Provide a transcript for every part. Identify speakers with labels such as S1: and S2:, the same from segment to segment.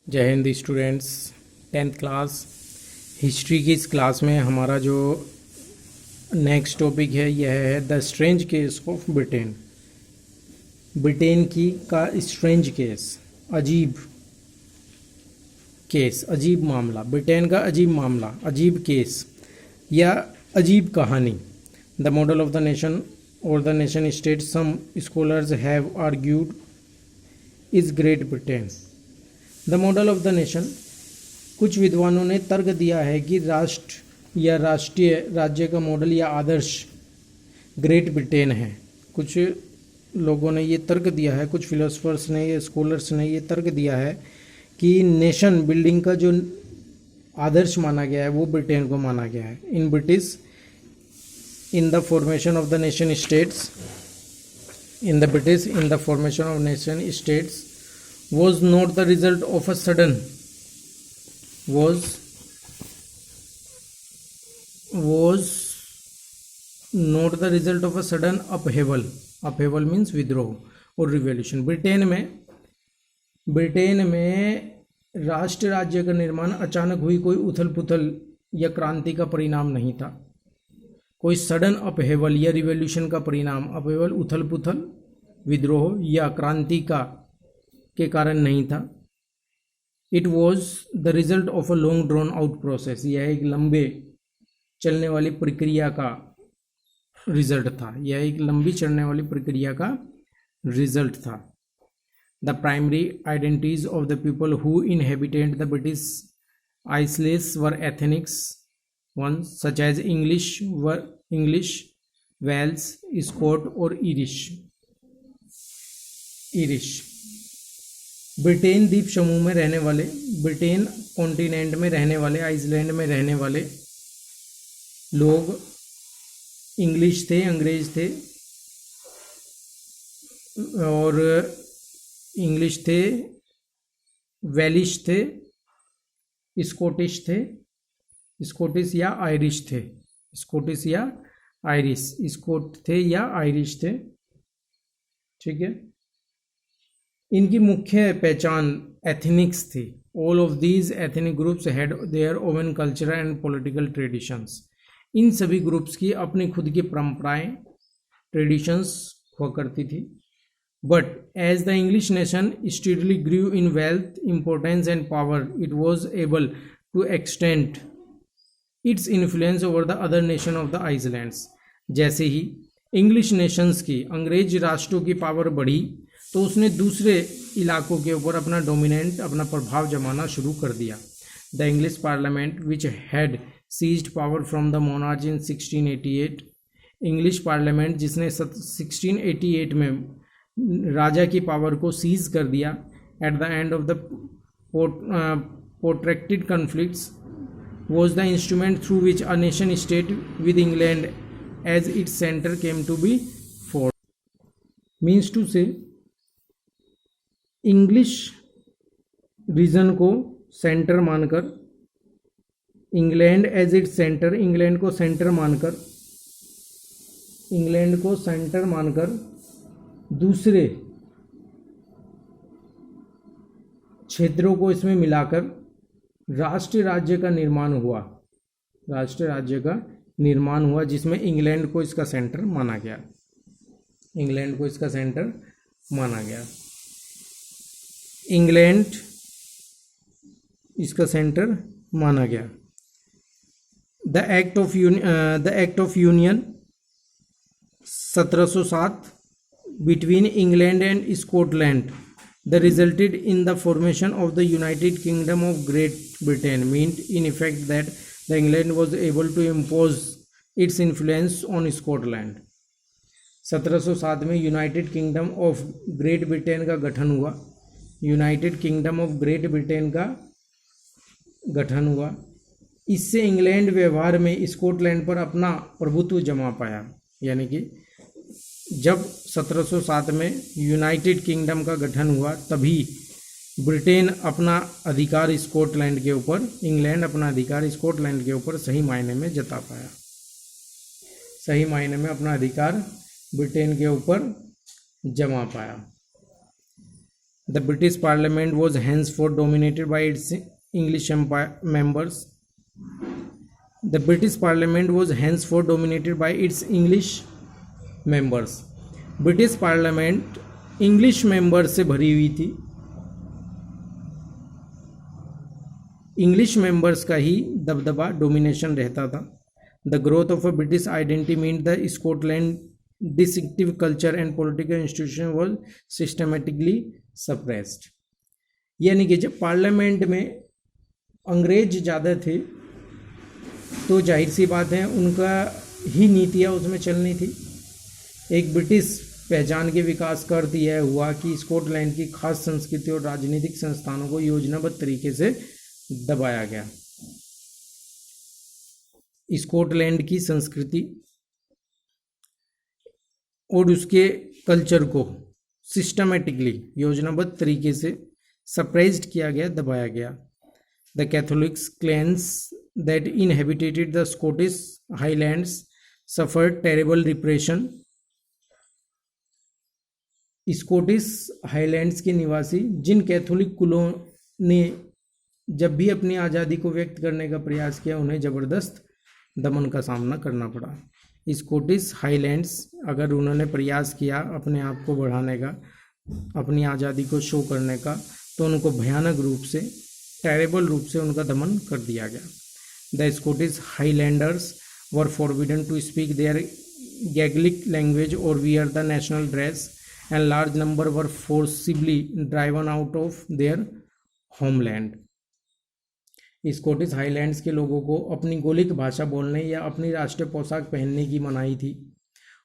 S1: जय Hind students. 10th class history की इस क्लास में हमारा जो नेक्स्ट टॉपिक है यह है the strange case of Britain. Britain की का स्ट्रेंज केस, अजीब केस, अजीब मामला, ब्रिटेन का अजीब मामला, अजीब केस या अजीब कहानी। The model of the nation or the nation state some scholars have argued is Great Britain. The model of the nation, कुछ विद्वानों ने तर्क दिया है कि राष्ट्र या राष्ट्रीय राज्य का मॉडल या आदर्श ग्रेट ब्रिटेन है। कुछ लोगों ने ये तर्क दिया है, कुछ फिलोसफर्स ने या स्कॉलर्स ने ये तर्क दिया है कि नेशन बिल्डिंग का जो आदर्श माना गया है वो ब्रिटेन को माना गया है। In British in the formation of the nation states, in the British in the formation of nation states was not the result of a sudden was not the result of a sudden upheaval means विद्रोह और revolution. Britain में राष्ट्र राज्य का निर्माण अचानक हुई कोई उथल पुथल या क्रांति का परिणाम नहीं था। कोई सडन अपहेवल या रिवॉल्यूशन का परिणाम, अपहेवल उथल पुथल, विद्रोह या क्रांति के कारण नहीं था। It was the result of a long drawn out process, यह एक लंबे चलने वाली प्रक्रिया का रिजल्ट था, यह एक लंबी चलने वाली प्रक्रिया का रिजल्ट था। The primary identities of the people who inhabited the British isles were ethnics one such as English, Welsh, Scot or Irish. Britain द्वीप समूह में रहने वाले, ब्रिटेन कॉन्टिनेंट में रहने वाले, आइसलैंड में रहने वाले लोग इंग्लिश थे, अंग्रेज थे और इंग्लिश थे, वेलिश थे, स्कॉटिश थे, स्कॉटिश या आयरिश थे, स्कॉटिश या आयरिश, स्कॉट थे या आयरिश थे। ठीक है, इनकी मुख्य पहचान एथनिक्स थी। All of these ethnic groups had their own culture and political traditions. इन सभी ग्रुप्स की अपनी खुद की परंपराएं, ट्रेडिशंस हुआ करती थी। But as the English nation steadily grew in wealth, importance and power, it was able to extend its influence over the other nation of the islands. जैसे ही इंग्लिश नेशंस की, अंग्रेज राष्ट्रों की पावर बढ़ी तो उसने दूसरे इलाकों के ऊपर अपना डोमिनेंट, अपना प्रभाव जमाना शुरू कर दिया। The English parliament which had seized power from the monarch in 1688, English parliament जिसने 1688 में राजा की पावर को सीज कर दिया। At the end of the protracted conflicts was the instrument through which a nation state with England as its center came to be formed. Means to say, English region को centre मानकर, England as it centre, England को centre मानकर दूसरे क्षेत्रों को इसमें मिलाकर राष्ट्र राज्य का निर्माण हुआ, जिसमें इंग्लैंड को इसका सेंटर माना गया, इंग्लैंड इसका सेंटर माना गया। The act of union 1707 between England and Scotland that resulted in the formation of the United Kingdom of Great Britain meant in effect that the England was able to impose its influence on Scotland. 1707 में United kingdom of great Britain का गठन हुआ, इससे England व्यवहार में Scotland पर अपना प्रभुत्व जमा पाया। यानी कि जब 1707 में यूनाइटेड किंगडम का गठन हुआ तभी ब्रिटेन अपना अधिकार स्कॉटलैंड के ऊपर, इंग्लैंड अपना अधिकार स्कॉटलैंड के ऊपर सही मायने में जता पाया, सही मायने में अपना अधिकार ब्रिटेन के ऊपर जमा पाया। The British Parliament was henceforth dominated by its English members. The British Parliament was henceforth dominated by its English members. British Parliament English member से भरी हुई थी, इंग्लिश मेंबर्स का ही दबदबा डोमिनेशन रहता था. The growth of a British identity mean the Scotland distinctive culture and political institution was systematically suppressed. यानी कि जब पार्लियामेंट में अंग्रेज ज़्यादा थे तो जाहिर सी बात है उनका ही नीतियाँ उसमें चलनी थी. एक ब्रिटिश पहचान के विकास का अर्थ यह हुआ कि स्कॉटलैंड की खास संस्कृति और राजनीतिक संस्थानों को योजनाबद्ध तरीके से दबाया गया. स्कॉटलैंड की संस्कृति और उसके कल्चर को सिस्टमेटिकली योजनाबद्ध तरीके से सप्रेस्ड किया गया, दबाया गया. The Catholics clans that inhabited the Scottish highlands suffered terrible repression. Scottish highlands के निवासी जिन कैथोलिक कुलों ने जब भी अपनी आज़ादी को व्यक्त करने का प्रयास किया उन्हें ज़बरदस्त दमन का सामना करना पड़ा. स्कॉटिश हाईलैंड्स अगर उन्होंने प्रयास किया अपने आप को बढ़ाने का, अपनी आज़ादी को शो करने का, तो उनको भयानक रूप से, टेरेबल रूप से उनका दमन कर दिया गया. The Scottish Highlanders were forbidden to speak their Gaelic language or wear the national dress and large number were forcibly driven out of their homeland. Scottish highlands के लोगों को अपनी गोलिक भाषा बोलने या अपनी राष्ट्रीय पोशाक पहनने की मनाही थी.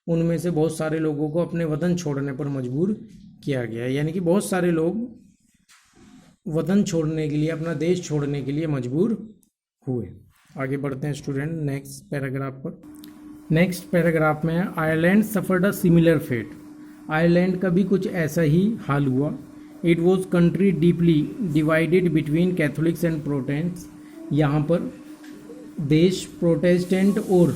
S1: उनमें से बहुत सारे लोगों को अपने वतन छोड़ने पर मजबूर किया गया. यानी कि बहुत सारे लोग वतन छोड़ने के लिए, अपना देश छोड़ने के लिए मजबूर हुए. आगे बढ़ते हैं स्टूडेंट नेक्स्ट पैराग्राफ पर. नेक्स्ट पैराग्राफ में Ireland suffered a similar fate. Ireland का भी कुछ ऐसा ही हाल हुआ. It was country deeply divided between Catholics and Protestants. यहाँ पर देश प्रोटेस्टेंट और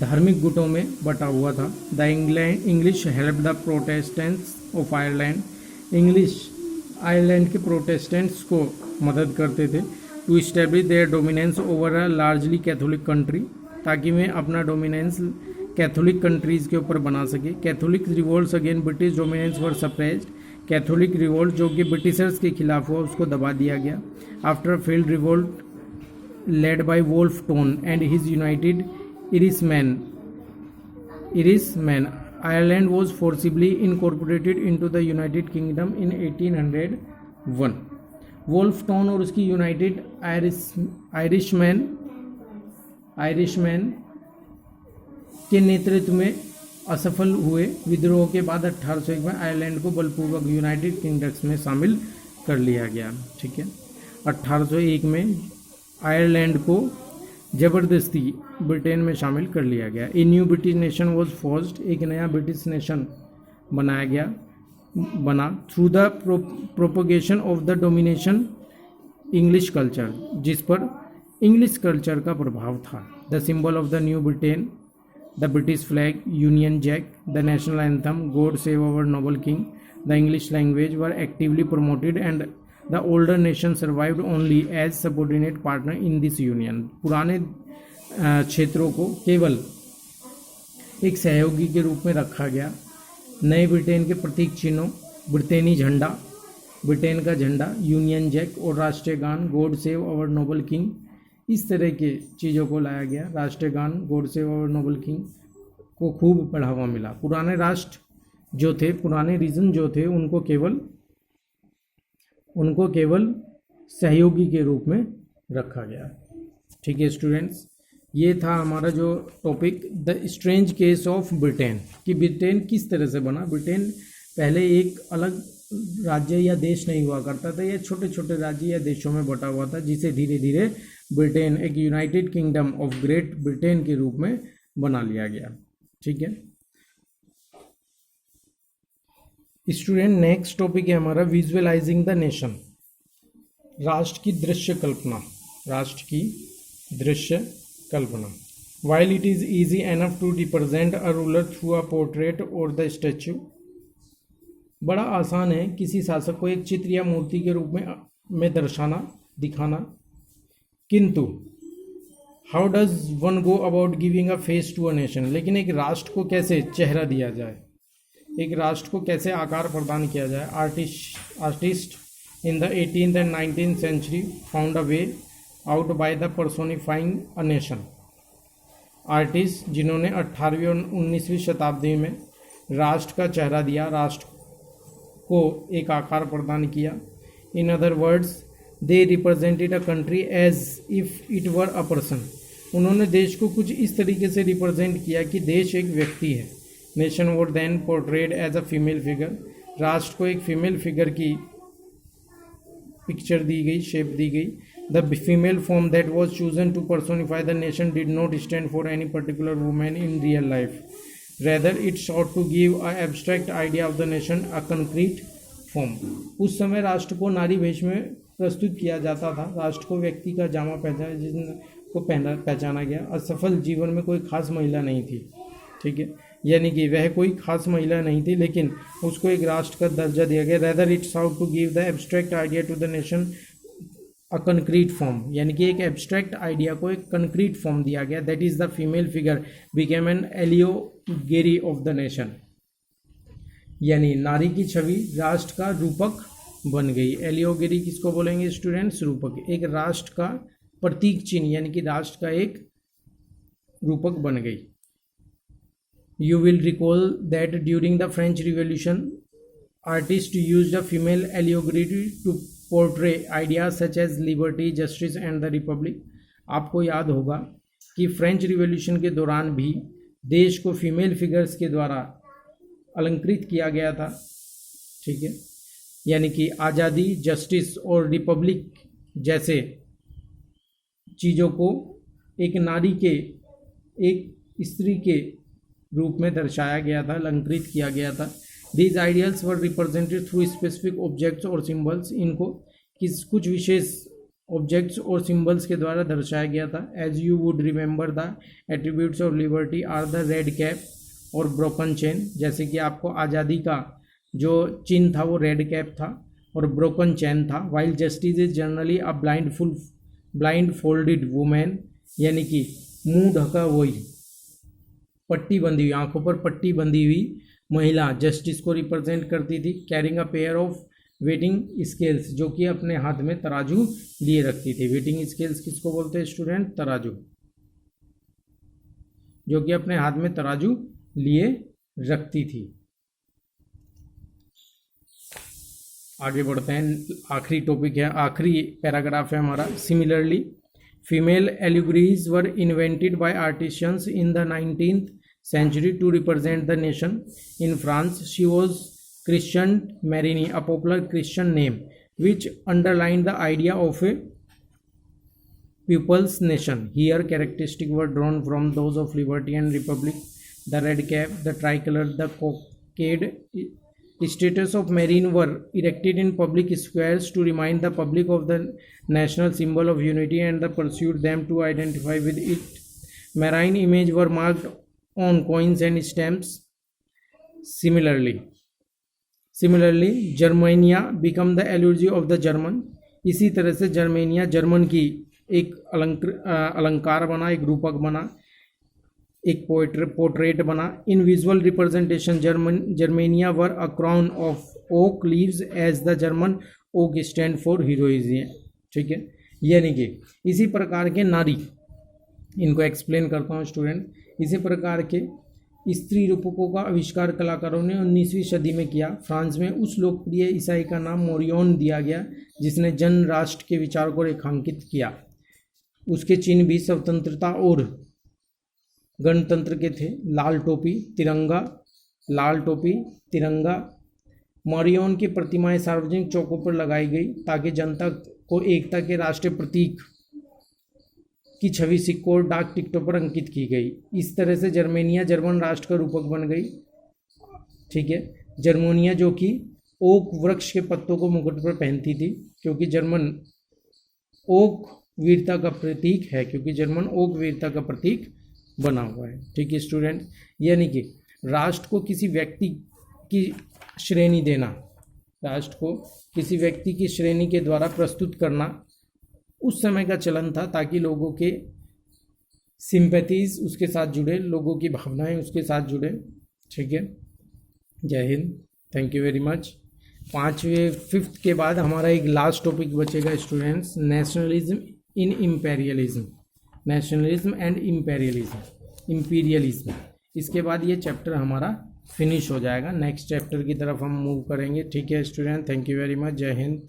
S1: धार्मिक गुटों में बटा हुआ था. The English help the Protestants of Ireland. English Ireland के प्रोटेस्टेंट्स को मदद करते थे to establish their dominance over a largely Catholic country, ताकि वे अपना डोमिनेंस कैथोलिक कंट्रीज़ के ऊपर बना सके. Catholic revolts against British dominance were suppressed. Catholic revolt जो कि ब्रिटिशर्स के खिलाफ हुआ उसको दबा दिया गया. After failed revolt led by Wolfe Tone and his United Irishmen Ireland was forcibly incorporated into the United Kingdom in 1801. Wolfe Tone और उसकी यूनाइटेड आयरिशमैन के नेतृत्व में असफल हुए विद्रोह के बाद 1801 में आयरलैंड को बलपूर्वक यूनाइटेड किंगडम में शामिल कर लिया गया. ठीक है, 1801 में आयरलैंड को ज़बरदस्ती ब्रिटेन में शामिल कर लिया गया. A new British nation was forged. एक नया ब्रिटिश नेशन बना through the propagation of the domination English culture, जिस पर इंग्लिश कल्चर का प्रभाव था. The symbol of the new Britain, the British flag, Union Jack, the national anthem, God Save Our Noble King, the English language were actively promoted and the older nation survived only as subordinate partner in this union. पुराने क्षेत्रों को केवल एक सहयोगी के रूप में रखा गया. नए ब्रिटेन के प्रतीक चिन्हों, ब्रिटेनी झंडा, ब्रिटेन का झंडा, यूनियन जैक और राष्ट्रीय गान God save our noble king, इस तरह के चीज़ों को लाया गया. राष्ट्रीय गान God save our noble king को खूब बढ़ावा मिला. पुराने राष्ट्र जो थे, पुराने रीजन जो थे, उनको केवल सहयोगी के रूप में रखा गया. ठीक है स्टूडेंट्स, ये था हमारा जो topic the strange case of Britain, कि ब्रिटेन किस तरह से बना. ब्रिटेन पहले एक अलग राज्य या देश नहीं हुआ करता था, यह छोटे छोटे राज्य या देशों में बटा हुआ था, जिसे धीरे धीरे ब्रिटेन एक United kingdom of great Britain के रूप में बना लिया गया. ठीक है स्टूडेंट, नेक्स्ट टॉपिक है हमारा विजुअलाइजिंग द नेशन. राष्ट्र की दृश्य कल्पना. राष्ट्र की दृश्य कल्पना. While it is easy enough to represent a ruler through a portrait or the statue, बड़ा आसान है किसी शासक को एक चित्र या मूर्ति के रूप में दर्शाना, दिखाना, किंतु how does one go about giving a face to a nation, लेकिन एक राष्ट्र को कैसे चेहरा दिया जाए, एक राष्ट्र को कैसे आकार प्रदान किया जाए। Artist in the 18th and 19th century found a way out by the personifying a nation। Artist जिन्होंने 18वीं और 19वीं शताब्दी में राष्ट्र का चेहरा दिया, राष्ट्र को एक आकार प्रदान किया। In other words they represented a country as if it were a person. उन्होंने देश को कुछ इस तरीके से रिप्रेजेंट किया कि देश एक व्यक्ति है। Nation were then portrayed as a female figure. राष्ट्र को एक फीमेल फिगर की पिक्चर दी गई, शेप दी गई। The female form that was chosen to personify the nation did not stand for any particular women in real life, rather it sought to give a abstract idea of the nation a concrete form. उस समय राष्ट्र को नारी वेश में प्रस्तुत किया जाता था। राष्ट्र को व्यक्ति का जामा जिसको पहचाना गया। असफल जीवन में कोई खास महिला नहीं थी, ठीक है, यानी कि वह कोई खास महिला नहीं थी, लेकिन उसको एक राष्ट्र का दर्जा दिया गया। Rather it sought to give the abstract idea to the nation a concrete form, यानी कि एक एब्स्ट्रैक्ट आइडिया को एक कंक्रीट फॉर्म दिया गया। That is the female figure became an allegory of the nation, यानी नारी की छवि राष्ट्र का रूपक बन गई। एलियोगेरी किसको बोलेंगे स्टूडेंट्स? रूपक। एक राष्ट्र का प्रतीक चिन्ह, यानी कि राष्ट्र का एक रूपक बन गई। You will recall that during the French Revolution, artists used a female allegory to portray ideas such as liberty, justice and the republic। आपको याद होगा कि फ्रेंच रिवॉल्यूशन के दौरान भी देश को फीमेल फिगर्स के द्वारा अलंकृत किया गया था, ठीक है, यानी कि आज़ादी, जस्टिस और रिपब्लिक जैसे चीज़ों को एक नारी के, एक स्त्री के रूप में दर्शाया गया था, अलंकृत किया गया था। These ideals were represented through specific objects और सिम्बल्स। इनको कुछ विशेष ऑब्जेक्ट्स और सिम्बल्स के द्वारा दर्शाया गया था। As you would remember the attributes of liberty are the red cap और ब्रोकन चेन। जैसे कि आपको आज़ादी का जो चिन्ह था वो रेड कैप था और ब्रोकन चेन था। While justice is generally a blind folded women, यानी कि मुंह ढका हुई, पट्टी बंधी हुई, आंखों पर पट्टी बंधी हुई महिला जस्टिस को रिप्रेजेंट करती थी। Carrying a pair of waiting scales, जो कि अपने हाथ में तराजू लिए रखती थी। वेटिंग स्केल्स किसको बोलते हैं स्टूडेंट? तराजू, जो कि अपने हाथ में तराजू लिए रखती थी। आगे बढ़ते हैं, आखिरी टॉपिक है, आखिरी पैराग्राफ है हमारा। Similarly female allegories were invented by artisans in the 19th century to represent the nation. In France, she was christened Marini, a popular Christian name, which underlined the idea of a people's nation. Here, characteristics were drawn from those of liberty and republic. The red cap, the tricolor, the cockade. Statues of Marine were erected in public squares to remind the public of the national symbol of unity and pursued them to identify with it. Marine images were marked on coins and stamps. Similarly, Germania became the allegory of the German. इसी तरह से Germania German की एक अलंकार बना, एक रूपक बना, एक पोर्ट्रेट बना। In visual representation Germania wore a crown of oak leaves as the German oak stand for heroism, ठीक है, यानी कि इसी प्रकार के नारी, इनको एक्सप्लेन करता हूँ स्टूडेंट। इसी प्रकार के स्त्री रूपकों का आविष्कार कलाकारों ने 19वीं सदी में किया। फ्रांस में उस लोकप्रिय ईसाई का नाम मोरियन दिया गया जिसने जन राष्ट्र के विचार को रेखांकित किया। उसके चिन्ह भी स्वतंत्रता और गणतंत्र के थे। लाल टोपी तिरंगा। मोरियन की प्रतिमाएं सार्वजनिक चौकों पर लगाई गई ताकि जनता को एकता के राष्ट्रीय प्रतीक की छवि सिक्कों और डाक टिकटों पर अंकित की गई। इस तरह से जर्मेनिया जर्मन राष्ट्र का रूपक बन गई, ठीक है। जर्मनिया जो कि ओक वृक्ष के पत्तों को मुकुट पर पहनती थी, क्योंकि जर्मन ओक वीरता का प्रतीक है, क्योंकि जर्मन ओक वीरता का प्रतीक बना हुआ है, ठीक है स्टूडेंट। यानी कि राष्ट्र को किसी व्यक्ति की श्रेणी देना, राष्ट्र को किसी व्यक्ति की श्रेणी के द्वारा प्रस्तुत करना उस समय का चलन था, ताकि लोगों के सिंपैथीज उसके साथ जुड़े, लोगों की भावनाएं उसके साथ जुड़े। ठीक है, जय Hind, thank you very much. 5th के बाद हमारा एक लास्ट टॉपिक बचेगा students, nationalism in imperialism, nationalism and imperialism. इसके बाद ये चैप्टर हमारा फिनिश हो जाएगा, नेक्स्ट चैप्टर की तरफ हम मूव करेंगे। ठीक है student, thank you very much, जय हिंद।